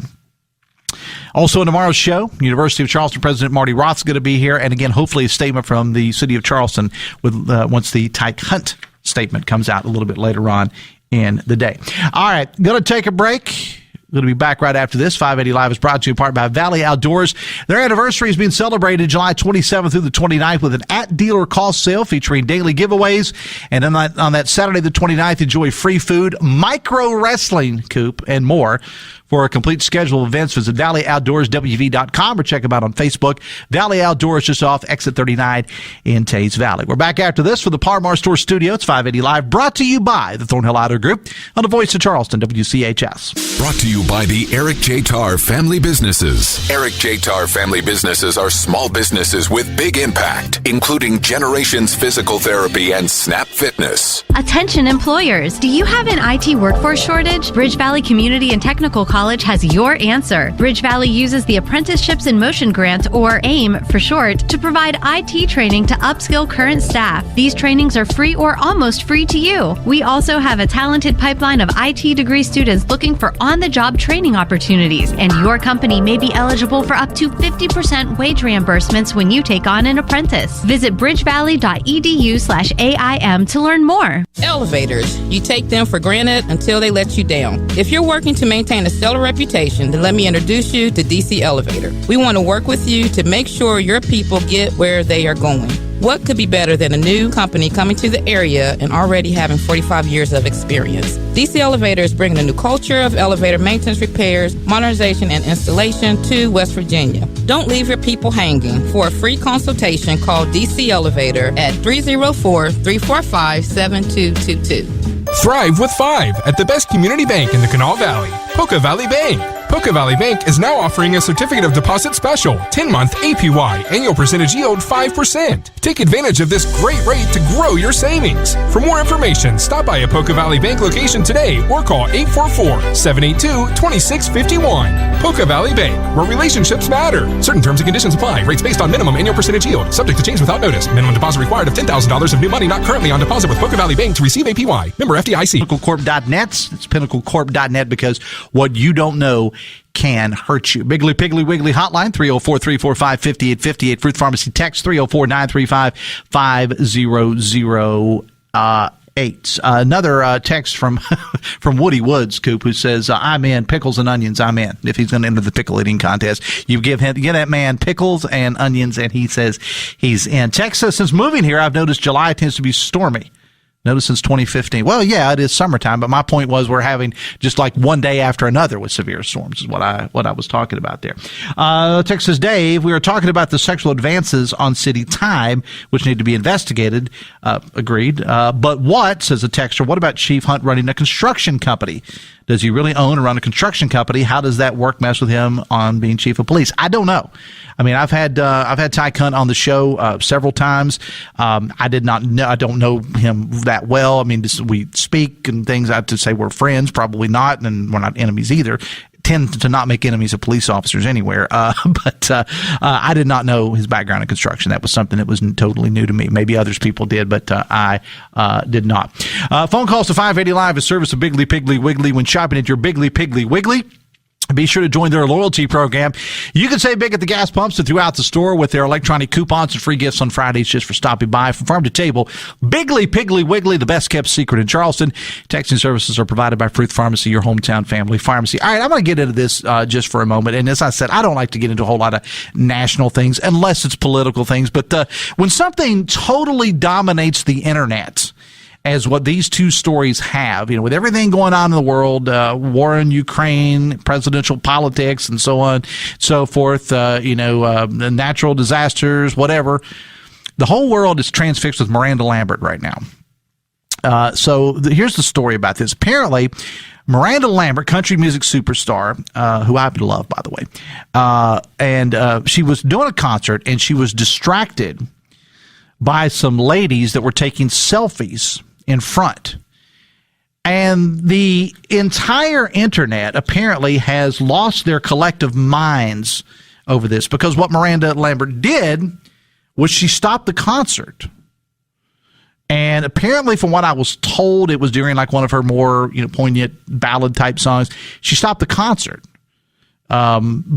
Also in tomorrow's show, University of Charleston President Marty Roth's going to be here, and again, hopefully a statement from the city of Charleston with once the Tyke Hunt statement comes out a little bit later on in the day. All right, going to take a break. Going to be back right after this. 580 Live is brought to you in part by Valley Outdoors. Their anniversary is being celebrated July 27th through the 29th with an at-dealer cost sale featuring daily giveaways. And then on that Saturday the 29th, enjoy free food, micro wrestling, Coop, and more. For a complete schedule of events, visit valleyoutdoorswv.com or check them out on Facebook. Valley Outdoors, just off exit 39 in Tays Valley. We're back after this for the Par Mar Stores Studio. It's 580 Live, brought to you by the Thornhill Autogroup on the Voice of Charleston, WCHS.
Brought to you by the Eric J. Tarr Family Businesses. Eric J. Tarr Family Businesses are small businesses with big impact, including Generations Physical Therapy and Snap Fitness.
Attention employers, do you have an IT workforce shortage? Bridge Valley Community and Technical College has your answer. Bridge Valley uses the Apprenticeships in Motion Grant, or AIM for short, to provide IT training to upskill current staff. These trainings are free or almost free to you. We also have a talented pipeline of IT degree students looking for on-the-job training opportunities, and your company may be eligible for up to 50% wage reimbursements when you take on an apprentice. Visit bridgevalley.edu/AIM to learn more.
Elevators. You take them for granted until they let you down. If you're working to maintain a stellar reputation, then let me introduce you to DC Elevator. We want to work with you to make sure your people get where they are going. What could be better than a new company coming to the area and already having 45 years of experience? DC Elevator is bringing a new culture of elevator maintenance, repairs, modernization, and installation to West Virginia. Don't leave your people hanging. For a free consultation, call DC Elevator at 304-345-7222.
Thrive with 5 at the best community bank in the Kanawha Valley, Poca Valley Bank. Poca Valley Bank is now offering a certificate of deposit special, 10-month APY, annual percentage yield 5%. Take advantage of this great rate to grow your savings. For more information, stop by a Poca Valley Bank location today or call 844-782-2651. Poca Valley Bank, where relationships matter. Certain terms and conditions apply. Rates based on minimum annual percentage yield. Subject to change without notice. Minimum deposit required of $10,000 of new money not currently on deposit with Poca Valley Bank to receive APY. Member FDIC.
PinnacleCorp.net. It's PinnacleCorp.net because what you don't know can hurt you. Biggly Piggly Wiggly hotline 304-345-5858. Fruit Pharmacy text 304-935-5008. Another text from Woody Woods, Coop, who says, I'm in. Pickles and onions, I'm in. If he's going to enter the pickle eating contest, you give that man pickles and onions, and he says he's in. Texas, since moving here, I've noticed July tends to be stormy. Notice since 2015. Well, yeah, it is summertime, but my point was we're having just like one day after another with severe storms is what I was talking about there. Texas Dave, we were talking about the sexual advances on city time, which need to be investigated. Agreed. But what, says the texter, what about Chief Hunt running a construction company? Does he really own or run a construction company? How does that work mess with him on being chief of police? I don't know. I mean, I've had Ty Hunt on the show several times. I don't know him that well. I mean, we speak and things. I have to say we're friends, probably not, and we're not enemies either. tend to not make enemies of police officers anywhere. But I did not know his background in construction. That was something that was totally new to me. Maybe others people did, but I did not. Phone calls to 580 Live is service of Biggly Piggly Wiggly. When shopping at your Biggly Piggly Wiggly, be sure to join their loyalty program. You can save big at the gas pumps and throughout the store with their electronic coupons and free gifts on Fridays just for stopping by. From farm to table, Biggly Piggly Wiggly, the best kept secret in Charleston. Texting services are provided by Fruth Pharmacy, your hometown family pharmacy. All right, I'm going to get into this just for a moment. And as I said, I don't like to get into a whole lot of national things unless it's political things. But when something totally dominates the internet, as what these two stories have, with everything going on in the world, war in Ukraine, presidential politics, and so on, so forth, natural disasters, whatever. The whole world is transfixed with Miranda Lambert right now. Here's the story about this. Apparently, Miranda Lambert, country music superstar, who I love, by the way, and she was doing a concert, and she was distracted by some ladies that were taking selfies in front. And the entire internet apparently has lost their collective minds over this, because what Miranda Lambert did was she stopped the concert. And apparently, from what I was told, it was during like one of her more poignant ballad type songs. She stopped the concert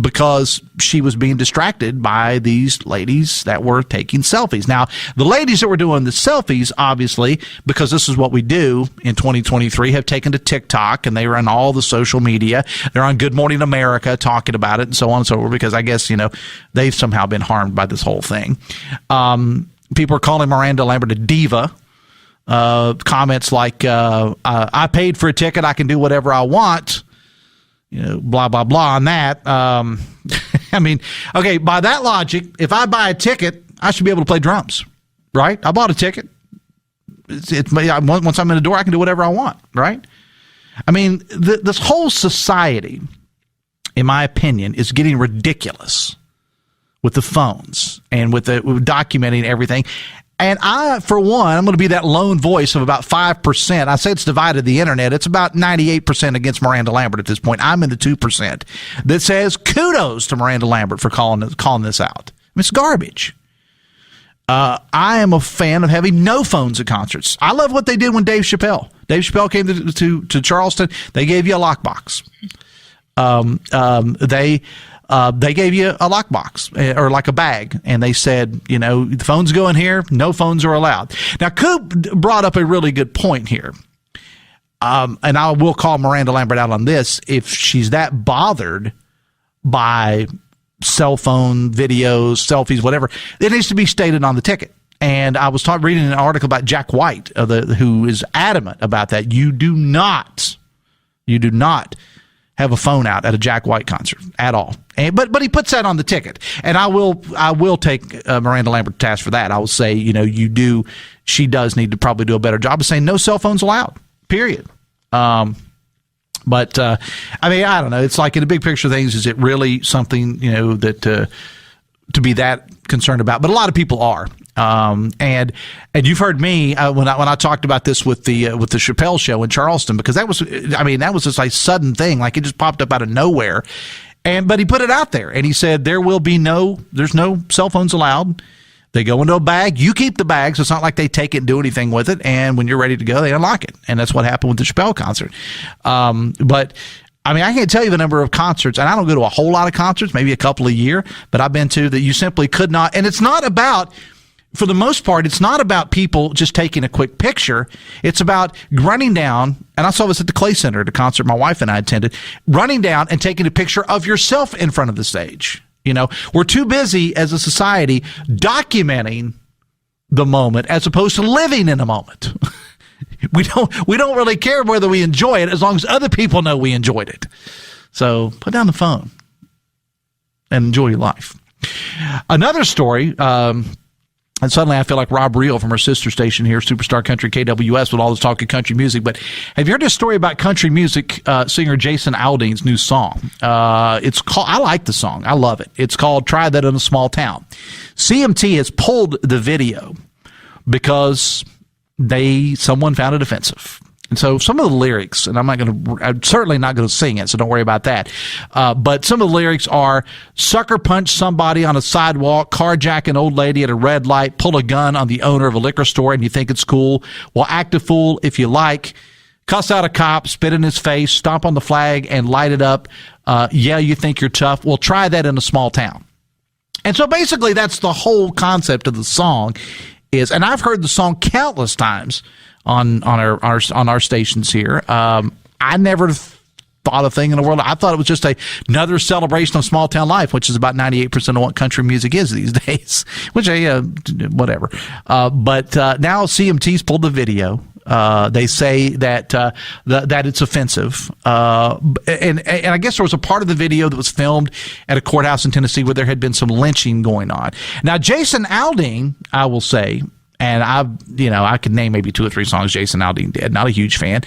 because she was being distracted by these ladies that were taking selfies. Now, the ladies that were doing the selfies, obviously, because this is what we do in 2023, have taken to TikTok, and they are on all the social media. They're on Good Morning America talking about it and so on and so forth, because I guess, they've somehow been harmed by this whole thing. People are calling Miranda Lambert a diva. Comments like, I paid for a ticket, I can do whatever I want. Blah, blah, blah on that. I mean, okay, by that logic, if I buy a ticket, I should be able to play drums, right? I bought a ticket. Once I'm in the door, I can do whatever I want, right? I mean, this whole society, in my opinion, is getting ridiculous with the phones and with documenting everything. And I, for one, I'm going to be that lone voice of about 5%. I say it's divided the internet. It's about 98% against Miranda Lambert at this point. I'm in the 2% that says kudos to Miranda Lambert for calling this out. It's garbage. I am a fan of having no phones at concerts. I love what they did when Dave Chappelle came to Charleston. They gave you a lockbox. They gave you a lockbox or like a bag, and they said, the phones go in here, no phones are allowed. Now, Coop brought up a really good point here, and I will call Miranda Lambert out on this. If she's that bothered by cell phone videos, selfies, whatever, it needs to be stated on the ticket. And I was reading an article about Jack White, who is adamant about that. You do not have a phone out at a Jack White concert at all. But he puts that on the ticket. And I will take Miranda Lambert to task for that. I will say, she does need to probably do a better job of saying no cell phones allowed, period. But I don't know. It's like in the big picture of things, is it really something, that to be that concerned about? But a lot of people are. And you've heard me when I talked about this with the Chappelle show in Charleston, because that was just a sudden thing, like it just popped up out of nowhere. But he put it out there, and he said there's no cell phones allowed. They go into a bag. You keep the bag, so it's not like they take it and do anything with it. And when you're ready to go, they unlock it. And that's what happened with the Chappelle concert. But I can't tell you the number of concerts, and I don't go to a whole lot of concerts, maybe a couple a year, but I've been to that you simply could not. And it's not about, for the most part, it's not about people just taking a quick picture. It's about running down, and I saw this at the Clay Center at a concert my wife and I attended, running down and taking a picture of yourself in front of the stage. We're too busy as a society documenting the moment as opposed to living in a moment. We don't really care whether we enjoy it as long as other people know we enjoyed it. So put down the phone and enjoy your life. Another story, and suddenly I feel like Rob Reel from our sister station here, Superstar Country KWS, with all this talk of country music. But have you heard this story about country music singer Jason Aldean's new song? It's called, I like the song. I love it. It's called Try That in a Small Town. CMT has pulled the video because someone found it offensive. And so some of the lyrics, and I'm certainly not going to sing it, so don't worry about that. But some of the lyrics are, sucker punch somebody on a sidewalk, carjack an old lady at a red light, pull a gun on the owner of a liquor store and you think it's cool. Well, act a fool if you like. Cuss out a cop, spit in his face, stomp on the flag and light it up. Yeah, you think you're tough. Well, try that in a small town. And so basically that's the whole concept of the song is, and I've heard the song countless times on our stations here. I never thought a thing in the world. I thought it was just another celebration of small town life, which is about 98% of what country music is these days. Which whatever. But now CMT's pulled the video. They say that that it's offensive, and I guess there was a part of the video that was filmed at a courthouse in Tennessee where there had been some lynching going on. Now, Jason Aldean, I will say, and I could name maybe 2 or 3 songs Jason Aldean did. Not a huge fan.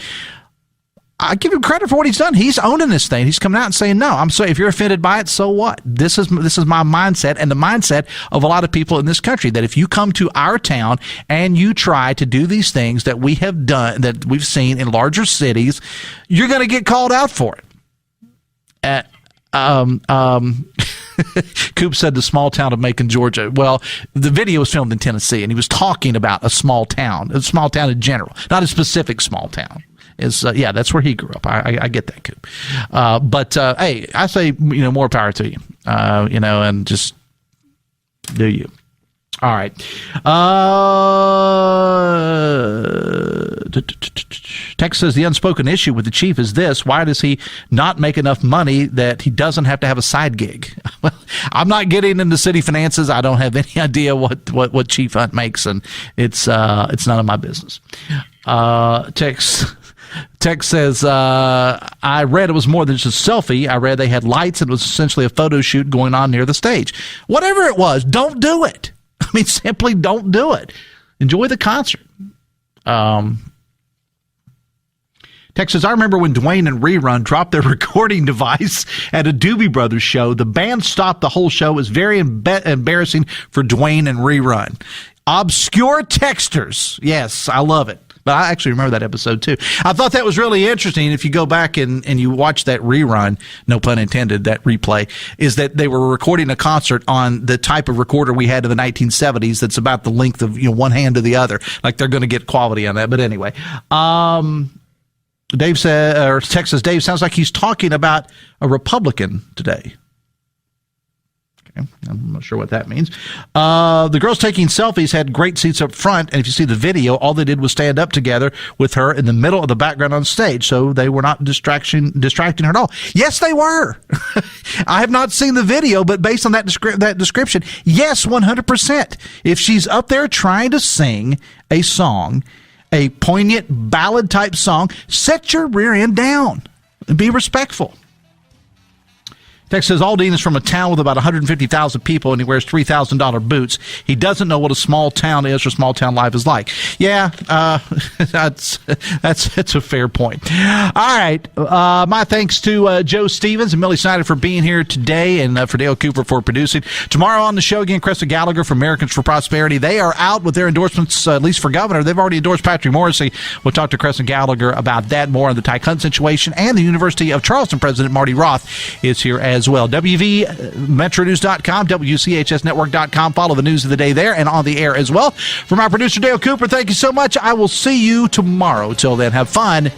I give him credit for what he's done. He's owning this thing. He's coming out and saying, no, I'm sorry. If you're offended by it, so what? This is my mindset and the mindset of a lot of people in this country, that if you come to our town and you try to do these things that we have done, that we've seen in larger cities, you're going to get called out for it. Coop said the small town of Macon, Georgia. Well, the video was filmed in Tennessee, and he was talking about a small town in general, not a specific small town. That's where he grew up. I get that, Coop. But hey, I say, more power to you. And just do you. All right. Text says the unspoken issue with the chief is this: why does he not make enough money that he doesn't have to have a side gig? Well, I'm not getting into city finances. I don't have any idea what Chief Hunt makes, and it's none of my business. Text says, I read it was more than just a selfie. I read they had lights and it was essentially a photo shoot going on near the stage. Whatever it was, don't do it. I mean, simply don't do it. Enjoy the concert. Text says, I remember when Dwayne and Rerun dropped their recording device at a Doobie Brothers show. The band stopped the whole show. It was very embarrassing for Dwayne and Rerun. Obscure texters. Yes, I love it. But I actually remember that episode, too. I thought that was really interesting. If you go back and you watch that rerun, no pun intended, that replay, is that they were recording a concert on the type of recorder we had in the 1970s that's about the length of one hand to the other. Like they're going to get quality on that. But anyway, Dave said, or Texas Dave sounds like he's talking about a Republican today. I'm not sure what that means. The girls taking selfies had great seats up front, and if you see the video, all they did was stand up together with her in the middle of the background on stage, so they were not distracting her at all. Yes, they were. I have not seen the video, but based on that description, yes, 100%. If she's up there trying to sing a song, a poignant ballad-type song, set your rear end down and be respectful. Text says, Aldean is from a town with about 150,000 people, and he wears $3,000 boots. He doesn't know what a small town is or small town life is like. Yeah, that's a fair point. All right. My thanks to Joe Stevens and Millie Snyder for being here today, and for Dale Cooper for producing. Tomorrow on the show, again, Cresta Gallagher from Americans for Prosperity. They are out with their endorsements, at least for governor. They've already endorsed Patrick Morrissey. We'll talk to Cresta Gallagher about that, more on the Ty Hunt situation, and the University of Charleston president, Marty Roth, is here as well. WVMetroNews.com, WCHSNetwork.com. Follow the news of the day there and on the air as well. From our producer, Dale Cooper, thank you so much. I will see you tomorrow. Till then, have fun.